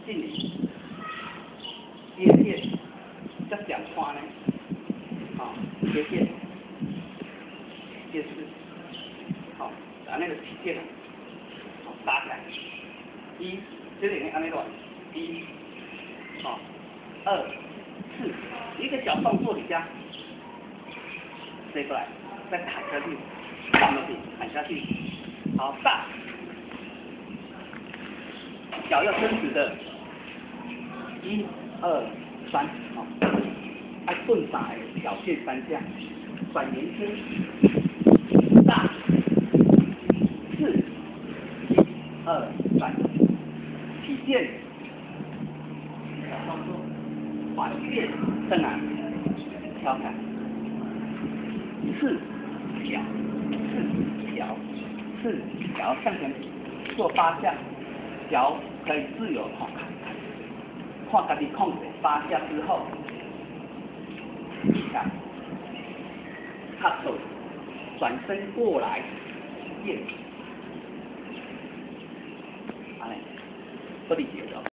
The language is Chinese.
进行接线，这讲话呢，好，接线，接势，好，把那个体线好搭起来，一，这里面按那个一，好，二，四，一个小动作底下，飞过来，再砍下去，放到底，砍下去，好，大。脚要伸直的，一、二、三，好，按顿打的小线3下，转延伸，大，4、1、2、3，体线，小动作，缓线正来，调开，4条向前做8下，脚可以自由看自己控制8下之后，看，踏手，转身过来，变，好嘞，不理解的。